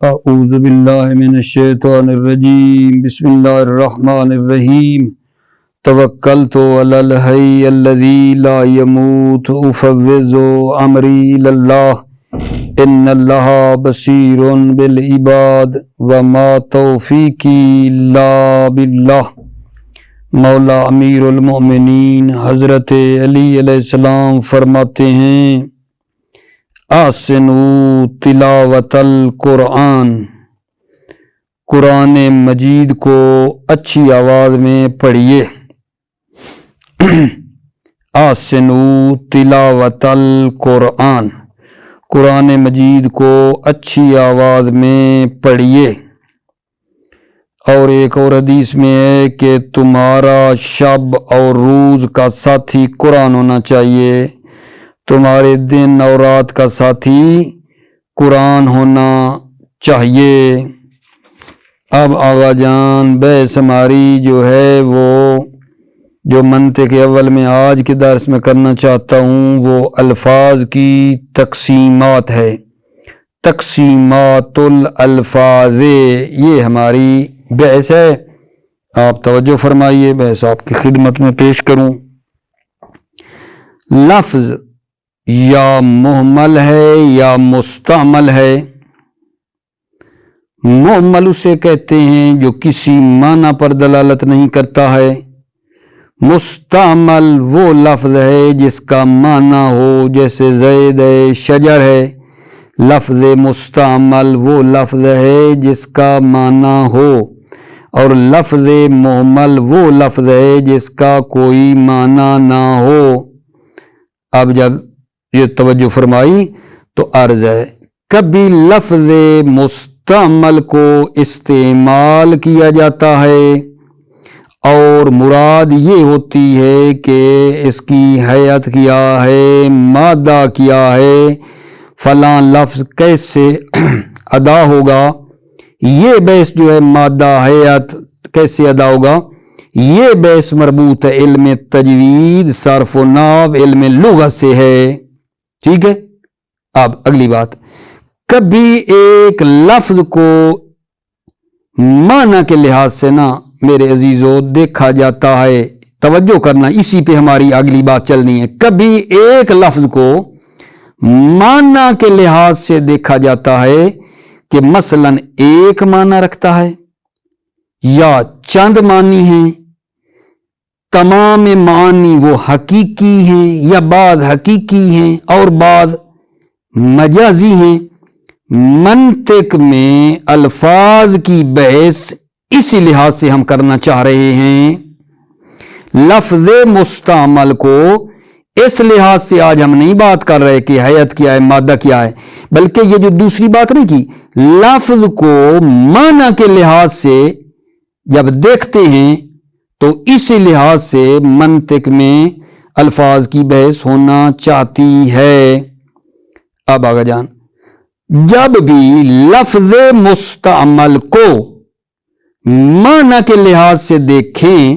اعوذ باللہ من الشیطان الرجیم بسم اللہ الرحمن الرحیم توکلت علی الحی الذی لا يموت افوض امری الی اللہ ان اللہ بصیر بالعباد وما توفیقی الا باللہ۔ مولا امیر المؤمنین حضرت علی علیہ السلام فرماتے ہیں آسنو تلاوت القرآن، قرآن مجید کو اچھی آواز میں پڑھیے۔ آسنو تلاوت القرآن، قرآن مجید کو اچھی آواز میں پڑھیے۔ اور ایک اور حدیث میں ہے کہ تمہارا شب اور روز کا ساتھی قرآن ہونا چاہیے، تمہارے دن اور رات کا ساتھی قرآن ہونا چاہیے۔ اب آغا جان بحث ہماری جو ہے وہ جو منطق اول میں آج کے درس میں کرنا چاہتا ہوں وہ الفاظ کی تقسیمات ہے، تقسیمات الالفاظ، یہ ہماری بحث ہے۔ آپ توجہ فرمائیے، بحث آپ کی خدمت میں پیش کروں۔ لفظ یا محمل ہے یا مستعمل ہے۔ محمل اسے کہتے ہیں جو کسی معنی پر دلالت نہیں کرتا ہے۔ مستعمل وہ لفظ ہے جس کا معنی ہو، جیسے زید ہے، شجر ہے۔ لفظ مستعمل وہ لفظ ہے جس کا معنی ہو، اور لفظ محمل وہ لفظ ہے جس کا کوئی معنی نہ ہو۔ اب جب یہ توجہ فرمائی تو عرض ہے، کبھی لفظ مستعمل کو استعمال کیا جاتا ہے اور مراد یہ ہوتی ہے کہ اس کی حیت کیا ہے، مادہ کیا ہے، فلاں لفظ کیسے ادا ہوگا، یہ بحث جو ہے مادہ حیت کیسے ادا ہوگا، یہ بحث مربوط ہے علم تجوید، صرف و نحو، علم لغت سے ہے۔ ٹھیک ہے، اب اگلی بات، کبھی ایک لفظ کو معنی کے لحاظ سے نا میرے عزیزو دیکھا جاتا ہے، توجہ کرنا، اسی پہ ہماری اگلی بات چلنی ہے۔ کبھی ایک لفظ کو معنی کے لحاظ سے دیکھا جاتا ہے کہ مثلا ایک معنی رکھتا ہے یا چند معنی ہیں، تمام معنی وہ حقیقی ہیں یا بعض حقیقی ہیں اور بعض مجازی ہیں۔ منطق میں الفاظ کی بحث اسی لحاظ سے ہم کرنا چاہ رہے ہیں۔ لفظ مستعمل کو اس لحاظ سے آج ہم نہیں بات کر رہے کہ حیت کیا ہے، مادہ کیا ہے، بلکہ یہ جو دوسری بات نہیں کی، لفظ کو معنی کے لحاظ سے جب دیکھتے ہیں تو اسی لحاظ سے منطق میں الفاظ کی بحث ہونا چاہتی ہے۔ اب آگا جان، جب بھی لفظ مستعمل کو معنی کے لحاظ سے دیکھیں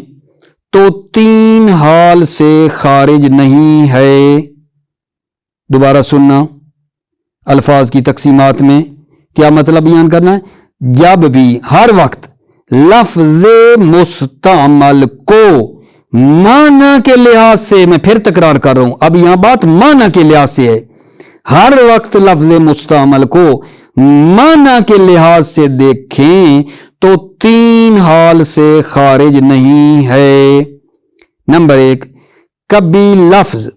تو تین حال سے خارج نہیں ہے۔ دوبارہ سننا، الفاظ کی تقسیمات میں کیا مطلب بیان کرنا ہے؟ جب بھی ہر وقت لفظ مستعمل کو معنی کے لحاظ سے، میں پھر تکرار کر رہا ہوں، اب یہاں بات معنی کے لحاظ سے ہے، ہر وقت لفظ مستعمل کو معنی کے لحاظ سے دیکھیں تو تین حال سے خارج نہیں ہے۔ نمبر ایک، کبھی لفظ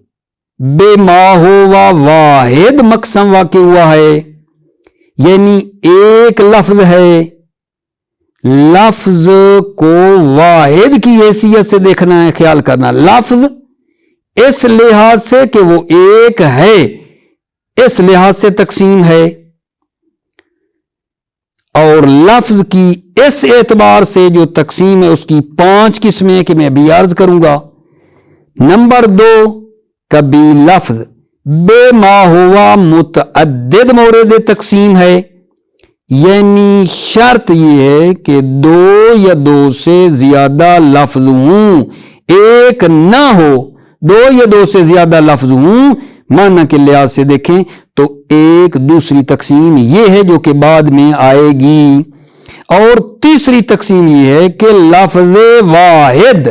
بے ما ہوا واحد مقسم واقع ہوا ہے، یعنی ایک لفظ ہے، لفظ کو واحد کی حیثیت سے دیکھنا ہے، خیال کرنا، لفظ اس لحاظ سے کہ وہ ایک ہے، اس لحاظ سے تقسیم ہے، اور لفظ کی اس اعتبار سے جو تقسیم ہے اس کی 5 قسمیں کہ میں ابھی عرض کروں گا۔ نمبر 2، کبھی لفظ بے ما ہوا متعدد مورد تقسیم ہے، یعنی شرط یہ ہے کہ 2 یا 2 سے زیادہ لفظ ہوں، ایک نہ ہو، 2 یا 2 سے زیادہ لفظ ہوں، معنی کے لحاظ سے دیکھیں تو ایک دوسری تقسیم یہ ہے جو کہ بعد میں آئے گی، اور تیسری تقسیم یہ ہے کہ لفظ واحد،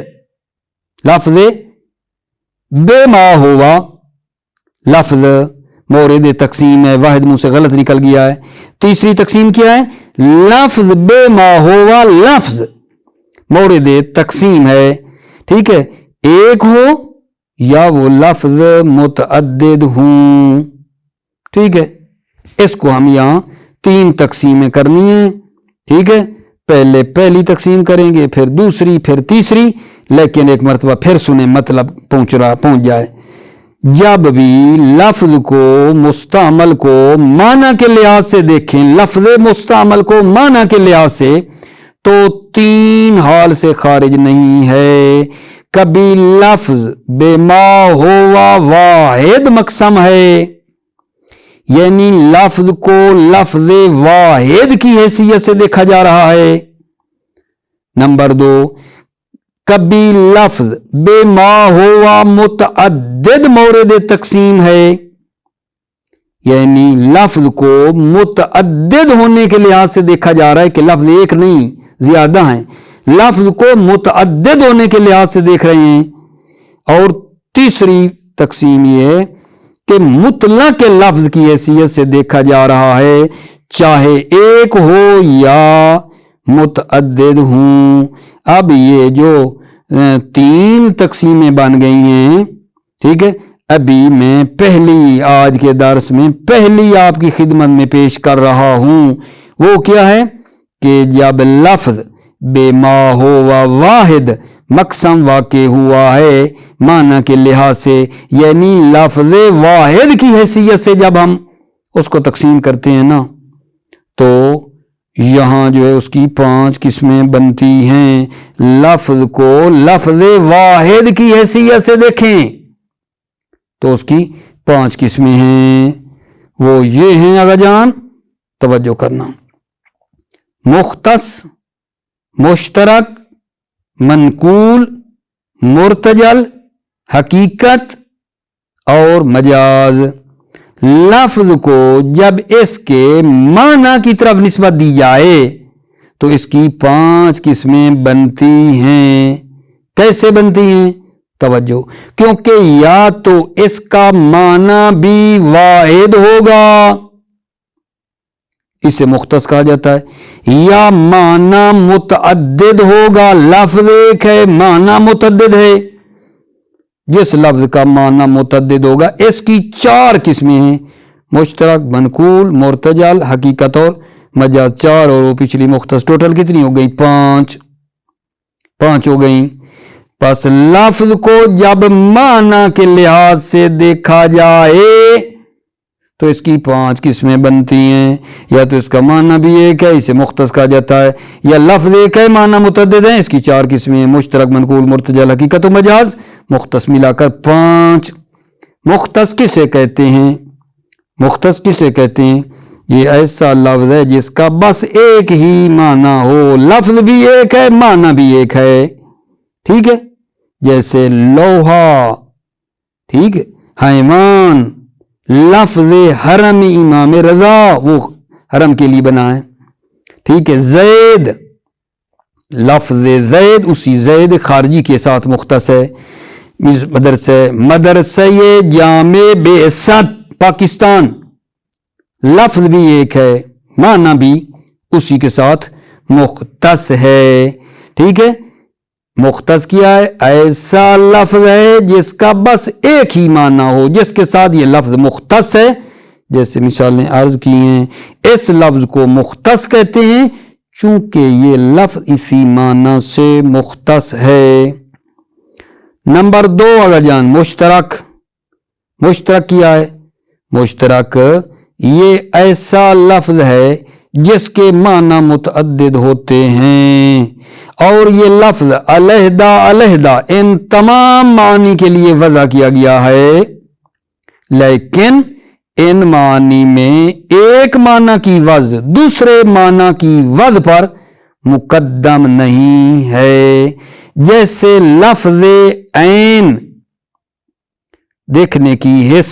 لفظ بے ما ہوا، لفظ مورد تقسیم ہے، واحد منہ سے غلط نکل گیا ہے۔ تیسری تقسیم کیا ہے؟ لفظ بے ما ہوا لفظ مورد تقسیم ہے، ٹھیک ہے، ایک ہو یا وہ لفظ متعدد ہوں، ٹھیک ہے۔ اس کو ہم یہاں 3 تقسیمیں کرنی ہیں، ٹھیک ہے، پہلے پہلی تقسیم کریں گے، پھر دوسری، پھر تیسری، لیکن ایک مرتبہ پھر سنیں مطلب پہنچ جائے۔ جب بھی لفظ کو مستعمل کو معنی کے لحاظ سے دیکھیں، لفظ مستعمل کو معنی کے لحاظ سے، تو 3 حال سے خارج نہیں ہے۔ کبھی لفظ بے ما ہوا واحد مقسم ہے، یعنی لفظ کو لفظ واحد کی حیثیت سے دیکھا جا رہا ہے۔ نمبر 2، کبھی لفظ بے ما ہوا متعدد مورد تقسیم ہے، یعنی لفظ کو متعدد ہونے کے لحاظ سے دیکھا جا رہا ہے کہ لفظ ایک نہیں زیادہ ہیں، لفظ کو متعدد ہونے کے لحاظ سے دیکھ رہے ہیں۔ اور تیسری تقسیم یہ ہے کہ مطلق لفظ کی حیثیت سے دیکھا جا رہا ہے، چاہے ایک ہو یا متعدد ہوں۔ اب یہ جو 3 تقسیمیں بن گئی ہیں، ٹھیک ہے، ابھی میں پہلی آج کے درس میں پہلی آپ کی خدمت میں پیش کر رہا ہوں، وہ کیا ہے کہ جب لفظ بے ما ہوا واحد مقسم واقع ہوا ہے معنی کے لحاظ سے، یعنی لفظ واحد کی حیثیت سے جب ہم اس کو تقسیم کرتے ہیں نا، تو یہاں جو ہے اس کی 5 قسمیں بنتی ہیں۔ لفظ کو لفظ واحد کی حیثیت سے دیکھیں تو اس کی 5 قسمیں ہیں، وہ یہ ہیں، آغا جان توجہ کرنا: مختص، مشترک، منقول، مرتجل، حقیقت اور مجاز۔ لفظ کو جب اس کے معنی کی طرف نسبت دی جائے تو اس کی 5 قسمیں بنتی ہیں۔ کیسے بنتی ہیں؟ توجہ، کیونکہ یا تو اس کا معنی بھی واحد ہوگا، اسے مختص کہا جاتا ہے، یا معنی متعدد ہوگا، لفظ ایک ہے معنی متعدد ہے۔ جس لفظ کا معنی متعدد ہوگا اس کی 4 قسمیں ہیں: مشترک، منقول، مرتجل، حقیقت اور مجاز۔ 4 اور وہ پچھلی مختص، ٹوٹل کتنی ہو گئی؟ 5 ہو گئی۔ پس لفظ کو جب معنی کے لحاظ سے دیکھا جائے تو اس کی 5 قسمیں بنتی ہیں، یا تو اس کا معنی بھی ایک ہے، اسے مختص کہا جاتا ہے، یا لفظ ایک ہے معنی متعدد ہے، اس کی 4 قسمیں ہیں: مشترک، منقول، مرتجل، حقیقت و مجاز۔ مختص ملا کر 5۔ مختص کسے کہتے ہیں؟ مختص کسے کہتے ہیں؟ یہ ایسا لفظ ہے جس کا بس ایک ہی معنی ہو، لفظ بھی ایک ہے معنی بھی ایک ہے، ٹھیک ہے، جیسے لوہا، ٹھیک ہے، حیوان، لفظ حرم امام رضا وہ حرم کے لیے بنا ہے، ٹھیک ہے، زید، لفظ زید اسی زید خارجی کے ساتھ مختص ہے۔ مدرسہ جامع بعثت پاکستان، لفظ بھی ایک ہے معنی بھی اسی کے ساتھ مختص ہے، ٹھیک ہے۔ مختص کیا ہے؟ ایسا لفظ ہے جس کا بس ایک ہی معنی ہو، جس کے ساتھ یہ لفظ مختص ہے، جیسے مثالیں عرض کی ہیں۔ اس لفظ کو مختص کہتے ہیں چونکہ یہ لفظ اسی معنی سے مختص ہے۔ نمبر 2 آغا جان، مشترک۔ مشترک کیا ہے؟ مشترک یہ ایسا لفظ ہے جس کے معنی متعدد ہوتے ہیں، اور یہ لفظ علیحدہ علیحدہ ان تمام معنی کے لیے وضع کیا گیا ہے، لیکن ان معنی میں ایک معنی کی وضع دوسرے معنی کی وضع پر مقدم نہیں ہے۔ جیسے لفظ عین، دیکھنے کی حس،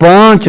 5।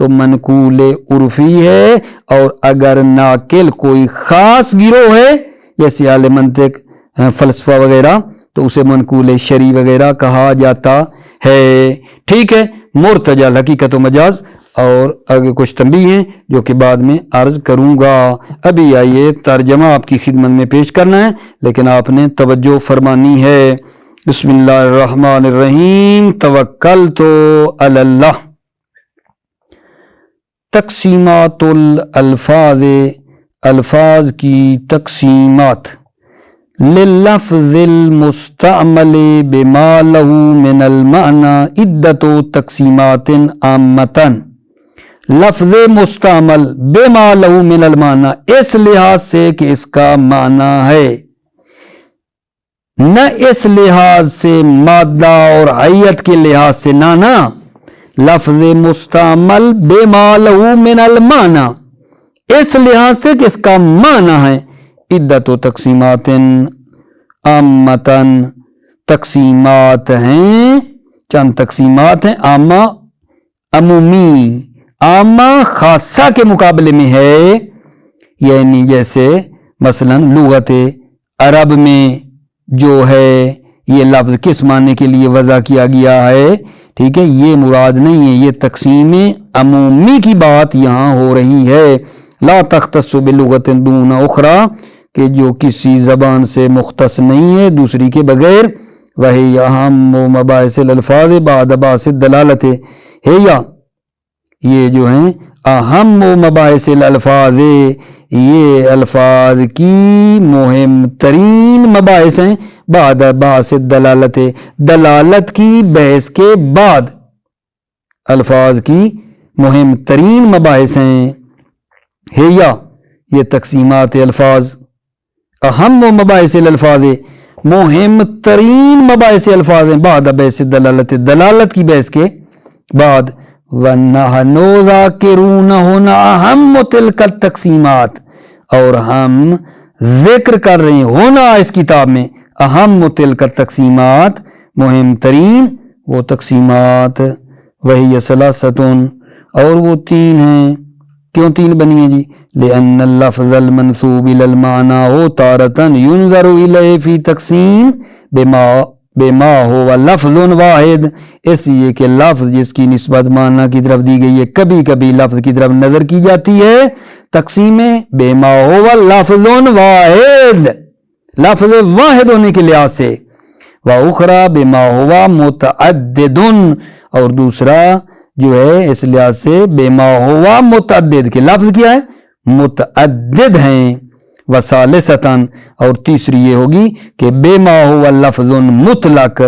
تو منقول عرفی ہے، اور اگر ناقل کوئی خاص گروہ ہے جیسے اہل منطق، فلسفہ وغیرہ، تو اسے منقول شرعی وغیرہ کہا جاتا ہے۔ ٹھیک ہے، مرتجل حقیقت و مجاز، اور آگے کچھ تنبیہ ہیں جو کہ بعد میں عرض کروں گا۔ ابھی آئیے ترجمہ آپ کی خدمت میں پیش کرنا ہے، لیکن آپ نے توجہ فرمانی ہے۔ بسم اللہ الرحمن الرحیم، توکلت علی اللہ۔ تقسیمات الالفاظ، الفاظ کی تقسیمات۔ للفظ المستعمل بما له من المعنى عدت تقسیمات عامة۔ لفظ مستعمل بما له من المعنى، اس لحاظ سے کہ اس کا معنی ہے، نہ اس لحاظ سے مادہ اور حیت کے لحاظ سے، نہ لفظ مستعمل بما له من المعنى، اس لحاظ سے کہ اس کا معنی ہے، عدت و تقسیمات عامتاً، تقسیمات ہیں، چند تقسیمات ہیں عامہ، عمومی، عامہ خاصہ کے مقابلے میں ہے، یعنی جیسے مثلا لغت عرب میں جو ہے یہ لفظ کس معنی کے لیے وضع کیا گیا ہے، ٹھیک ہے، یہ مراد نہیں ہے، یہ تقسیم عمومی کی بات یہاں ہو رہی ہے۔ لا تختص بلغت دون اخرى، کہ جو کسی زبان سے مختص نہیں ہے دوسری کے بغیر، وہی اہم و مباحث الالفاظ بعد باعث الدلالت ہے، یا یہ جو ہیں اہم و مباحث الالفاظ، یہ الفاظ کی مہم ترین مباحث ہیں، بعد باعث الدلالت، دلالت کی بحث کے بعد الفاظ کی مہم ترین مباحث ہیں، ہے یا یہ تقسیمات الفاظ، اہم و مباحث الالفاظ، مہم ترین مباحث الفاظ ہیں، بعد بحث دلالت، دلالت کی بحث کے بعد۔ وَنَحْنُ ذَاكِرُونَ هُنَا أَهَمُّ تِلْكَ التَّقْسِيمَاتِ، اور ہم ذکر کر رہے ہیں ہونا اس کتاب میں اہم تلک التقسیمات، مہم ترین وہ تقسیمات، وہی ثلاثتن، اور وہ تین ہیں۔ کیوں تین بنی ہیں جی؟ لأن اللفظ المنسوب إلى المعنى هو تارة ينظر إليه في تقسیم بما هو لفظ واحد، اس لیے کہ لفظ جس کی نسبت معنی کی طرف دی گئی ہے کبھی کبھی لفظ کی طرف نظر کی جاتی ہے تقسیم بما هو لفظ واحد، لفظ واحد ہونے کے لحاظ سے، وأخرى بما هو متعدد، اور دوسرا جو ہے اس لحاظ سے بما ہوا متعدد کے لفظ کیا ہے متعدد ہیں، وثالثتاً، اور تیسری یہ ہوگی کہ بما ہوا لفظ مطلق،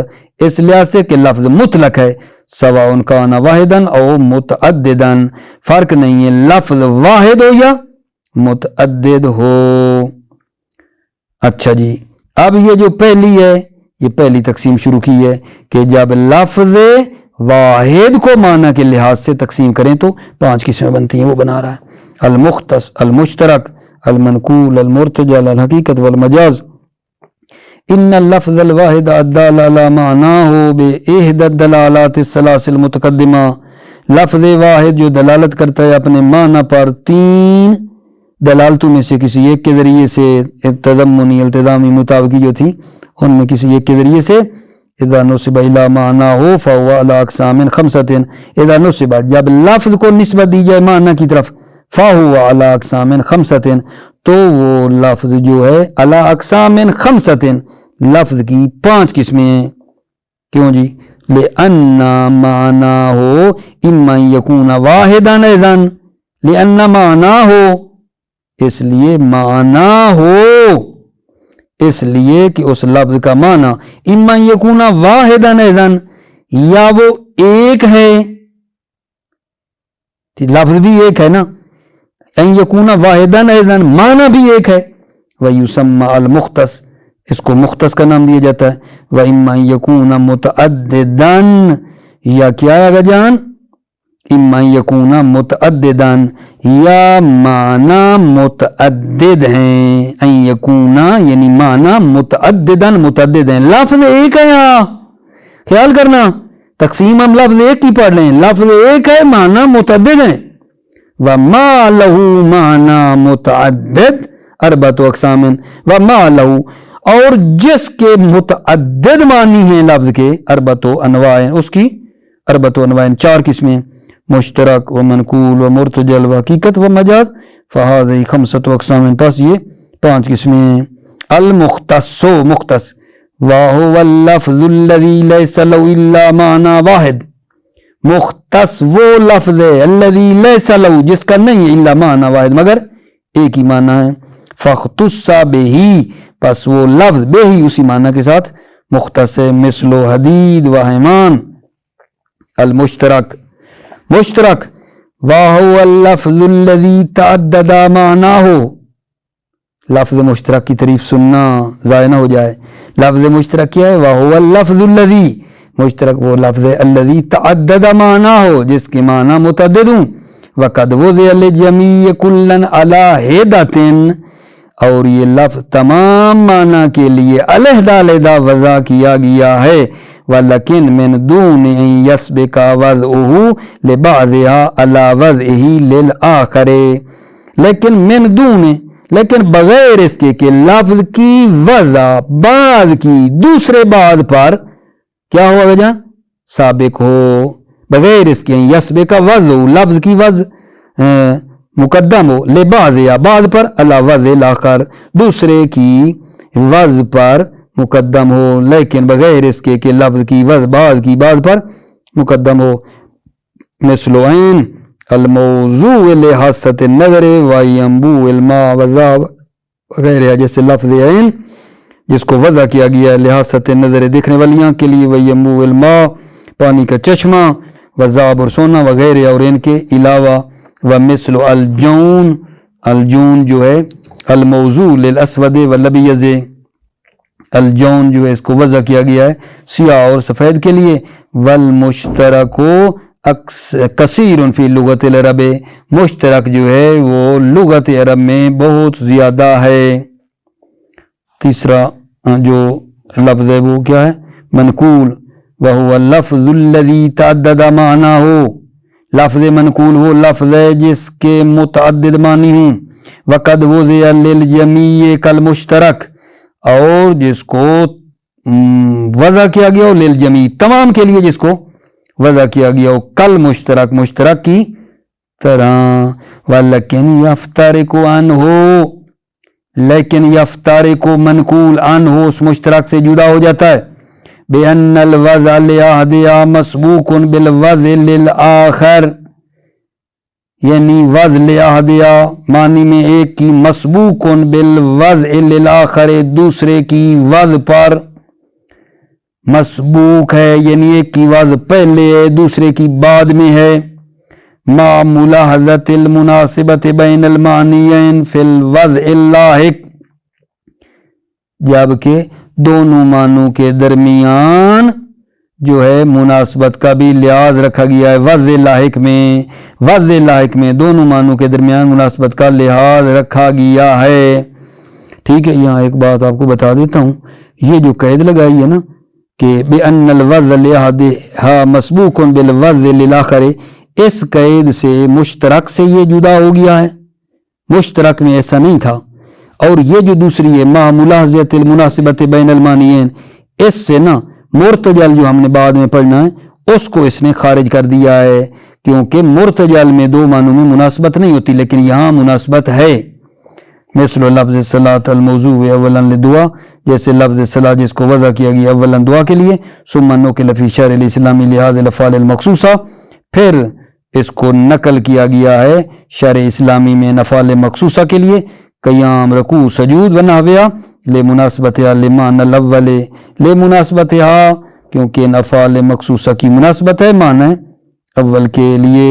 اس لحاظ سے کہ لفظ مطلق ہے، سواء کان واحداً او متعدداً، فرق نہیں ہے لفظ واحد ہو یا متعدد ہو۔ اچھا جی، اب یہ جو پہلی ہے، یہ پہلی تقسیم شروع کی ہے کہ جب لفظ واحد کو معنی کے لحاظ سے تقسیم کریں تو 5 قسمیں بنتی ہیں، وہ بنا رہا ہے۔ المختص، المشترک، المنقول، المرتجل، الحقیقت والمجاز۔ ان اللفظ الواحد الدال على معناه بإحدى الدلالات الثلاث المتقدمہ، لفظ واحد جو دلالت کرتا ہے اپنے معنی پر 3 دلالتوں میں سے کسی ایک کے ذریعے سے، تضمنی، التزامی، مطابقی جو تھی ان میں کسی ایک کے ذریعے سے، اذا نسب الى معناه فهو على اقسام 5، اذا نسب، جب لفظ کو نسبت دی جائے معنی کی طرف، فهو على اقسام 5، تو وہ لفظ جو ہے على اقسام 5، لفظ کی 5 قسمیں ہیں۔ کیوں جی؟ لأن معناه اما يكون واحدا، اذن لأن معناه، اس لیے معنی ہو، اس لیے کہ اس لفظ کا معنی اما یکون واحداً اذن، یا وہ ایک ہے، لفظ بھی ایک ہے نا، ان یکون واحداً اذن معنی بھی ایک ہے، ویسمى المختص، اس کو مختص کا نام دیا جاتا ہے، واما یکون متعدداً، یا کیا آگا جان، اما یکون متعدداً، یا معنی متعدد ہیں، ان یکون یعنی معنی متعدداً، متعدد ہیں، لفظ ایک ہے یہاں، خیال کرنا، تقسیم ہم لفظ ایک ہی پڑھ لیں، لفظ ایک ہے معنی متعدد ہے. وما له معنی متعدد اربعۃ اقسام وما له، اور جس کے متعدد معنی ہیں لفظ کے اربعۃ انواع، اس کی اربعۃ انواع 4 قسمیں، مشترک و منقول و مرتجل و حقیقت و مجاز. فہذہ خمسۃ اقسام، پس یہ 5 قسمیں. المختص، مختص، وهو اللفظ الذي ليس له الا معنى واحد، مختص وہ لفظ ہے الذي ليس له جس کا نہیں ہے الا معنی واحد مگر ایک ہی معنی ہے. فاختص به، پس وہ لفظ بے ہی اسی معنی کے ساتھ مختص ہے. مثل حدید و حیمان. المشترک، مشترک، وهو اللفظ الذي تعدد معناه، لفظ مشترک کی تعریف سننا ضائع نہ ہو جائے. لفظ مشترک کیا ہے؟ وهو اللفظ الذي، مشترک وہ لفظ ہے الذي تعدد معناه جس کے معنی متعدد ہوں. وقد وضع للجميع كلا على حدة، اور یہ لفظ تمام معنی کے لیے علیحدہ علیحدہ وضع کیا گیا ہے. ولیکن من دون ان يسبق وضعه لبعضها على وضعه للآخر، لیکن من دون، لیکن بغیر اس کے کہ لفظ کی وضع بعض کی دوسرے بعض پر کیا ہو گا جان سابق ہو، بغیر اس کے یسبق وضع، لفظ کی وضع مقدم ہو، لبعض یا بعض پر علی وضع الاخر، دوسرے کی وضع پر مقدم ہو، لیکن بغیر اس کے کہ لفظ کی وضع بعض کی بعض پر مقدم ہو. مثل عین الموضوع لحاسة النظر وینبوع الماء والذاب وغیرہ، جیسے لفظ عین جس کو وضع کیا گیا ہے لحاسة النظر دیکھنے والی آنکھ کے لیے، وینبوع الماء پانی کا چشمہ، والذاب اور سونا وغیرہ اور ان کے علاوہ. ومثل الجون، الجون جو ہے الموضوع للاسود والابیض، الجون جو ہے اس کو وضع کیا گیا ہے سیاہ اور سفید کے لیے. والمشترک کثیر فی لغت العرب، مشترک جو ہے وہ لغت عرب میں بہت زیادہ ہے. تیسرا جو لفظ ہے وہ کیا ہے؟ منقول، وہو اللفظ الذی تعدد معناه، لفظ منقول وہ لفظ ہے جس کے متعدد معنی ہوں. وقد وضع للجمیع کالمشترک، اور جس کو وضع کیا گیا ہو للجمیع تمام کے لیے جس کو وضع کیا گیا ہو، کل مشترک مشترک کی طرح. ولیکن یفترق عنہ، لیکن یفترق منقول عنہ اس مشترک سے جدا ہو جاتا ہے. بأن الوضع لأحدها مسبوق بالوضع للآخر، یعنی وضع لأحدها معنی میں ایک کی مسبوق بالوضع للآخر دوسرے کی وضع پر مسبوق ہے، یعنی ایک کی وضع پہلے ہے دوسرے کی بعد میں ہے. مع ملاحظت المناسبت بین المعنیین فی الوضع اللاحق، جبکہ دونوں معنوں کے درمیان جو ہے مناسبت کا بھی لحاظ رکھا گیا ہے. وضع لاحق میں، وضع لاحق میں دونوں معنوں کے درمیان مناسبت کا لحاظ رکھا گیا ہے. ٹھیک ہے، یہاں ایک بات آپ کو بتا دیتا ہوں، یہ جو قید لگائی ہے نا کہ بِأَنَّ الْوَضْعَ لِأَحَدِهَا مَسْبُوقٌ بِالْوَضْعِ لِلْآخَرِ، اس قید سے مشترک سے یہ جدا ہو گیا ہے، مشترک میں ایسا نہیں تھا. اور یہ جو دوسری ہے مع ملاحظت المناسبت بین المعنیین، اس سے نا مرتجل جو ہم نے بعد میں پڑھنا ہے اس کو اس نے خارج کر دیا ہے، کیونکہ مرتجل میں دو معنوں میں مناسبت نہیں ہوتی لیکن یہاں مناسبت ہے. مثل لفظ صلاۃ الموضوع اولا لدعا، جیسے لفظ صلاۃ جس کو وضع کیا گیا اولا دعا کے لیے. ثم نقل فی شرع الاسلامی لہذا الافعال المخصوصہ، پھر اس کو نقل کیا گیا ہے شرع اسلامی میں افعال مخصوصہ کے لیے، قیام، رکوع، سجود و نحوها لمناسبتها لمعنى الاول، لمناسبتها کیونکہ ان افعال مخصوصہ کی مناسبت ہے معنی اول کے لیے.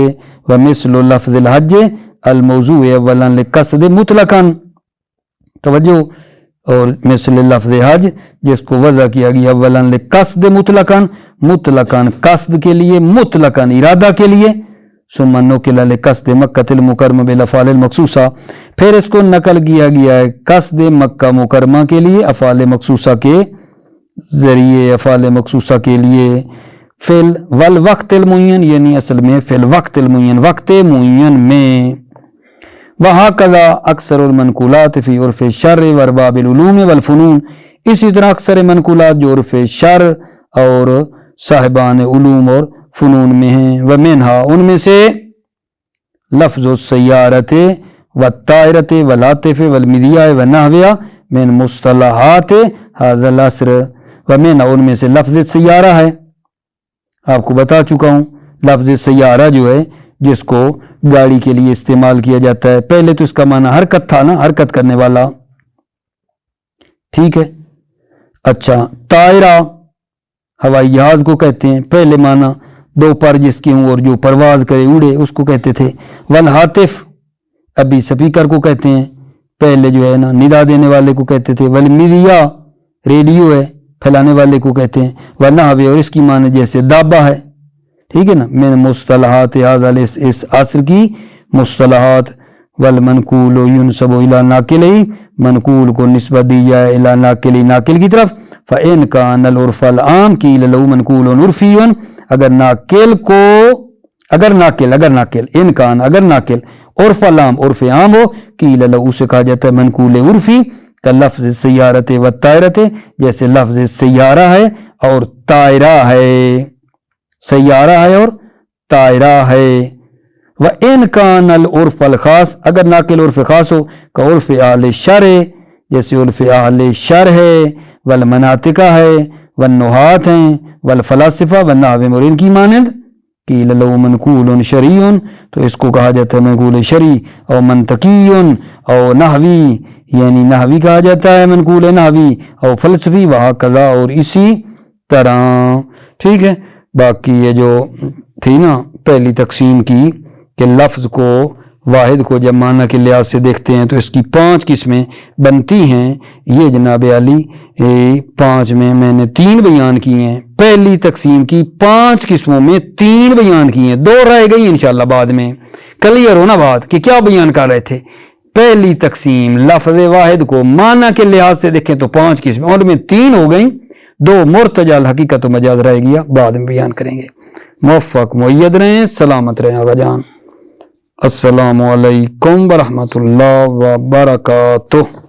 ومثل لفظ الحج الموضوع اولا لقصد مطلقا، توجہ، اور مثل لفظ حج جس کو وضع کیا گیا اولا لقصد مطلقا، مطلقا قصد کے لیے، مطلقا ارادہ کے لیے. ثم نقل لقصد مکہ المکرمہ بالافعال المخصوصہ، پھر اس کو نقل کیا گیا ہے قصد مکہ مکرمہ کے لیے افعال مخصوصہ کے ذریعے، افعال مخصوصہ کے لیے. فل والوقت المعین یعنی اصل میں فی الوقت المعین وقت معین میں. وہکذا اکثر المنقولات فی عرف الشرع وارباب العلوم والفنون، اسی طرح اکثر منقولات جو عرف شرع اور صاحبان علوم اور فنون میں ہیں. ومنہا ان میں سے لفظ السیارت والطائرت والعاطف والمدیاء ونحوها من مصطلحات هذا العصر. ومنہا ان میں سے لفظ سیارہ ہے، آپ کو بتا چکا ہوں. لفظ سیارہ جو ہے جس کو گاڑی کے لیے استعمال کیا جاتا ہے، پہلے تو اس کا معنی حرکت تھا نا، حرکت کرنے والا، ٹھیک ہے. اچھا طائرہ ہوائی جہاز کو کہتے ہیں، پہلے معنی دو پر جس کی ہوں اور جو پرواز کرے اڑے اس کو کہتے تھے. والہاتف ابھی سپیکر کو کہتے ہیں، پہلے جو ہے نا ندا دینے والے کو کہتے تھے. والمیڈیا ریڈیو ہے پھیلانے والے کو کہتے ہیں. ونحوہ اور اس کی معنی جیسے دابہ ہے، ٹھیک ہے نا. من مصطلحات هذا اس عصر کی مصطلحات. والمنقول ينسب الى ناقل، منقول کو نسبت دی جائے الى ناقل، ناقل کی طرف. فإن كان العرف العام قيل له منقول عرفي، اگر ناقل ان کان اگر ناقل عرف العام عرف عام ہو، قيل له اسے کہا جاتا ہے منقول عرفی. کا لفظ سیارت و طائرت، جیسے لفظ سیارہ ہے اور طائرہ ہے، سیارہ ہے اور طائرہ ہے. وَإِنْ كَانَ الْعُرْفَ الْخَاص، اگر ناقل عرف خاص ہو کہ عرف اہل شرع، جیسے عرف اہل شرع ہے، والمناطق ہے، والنحات ہیں، والفلاسفہ والنحو اور ان کی مانند. قیل لو منقول شرعی، تو اس کو کہا جاتا ہے منقول شرعی. او منطقی او نحوی، یعنی نحوی کہا جاتا ہے منقول نحوی، او فلسفی، وہکذا اور اسی طرح. ٹھیک ہے. باقی یہ جو تھی نا پہلی تقسیم کی کہ لفظ کو واحد کو جب معنی کے لحاظ سے دیکھتے ہیں تو اس کی 5 قسمیں بنتی ہیں. یہ جناب علی 5 میں میں نے 3 بیان کیے ہیں. پہلی تقسیم کی 5 قسموں میں 3 بیان کیے ہیں، 2 رہ گئی انشاءاللہ بعد میں. کلیئر ہونا بات کہ کیا بیان کر رہے تھے. پہلی تقسیم لفظ واحد کو معنی کے لحاظ سے دیکھیں تو 5 قسمیں، ان میں 3 ہو گئیں، 2 مرتجع حقیقت و مجاز رہ گیا، بعد میں بیان کریں گے. موفق مؤید رہیں، سلامت رہیں آقا جان. السلام علیکم ورحمۃ اللہ وبرکاتہ.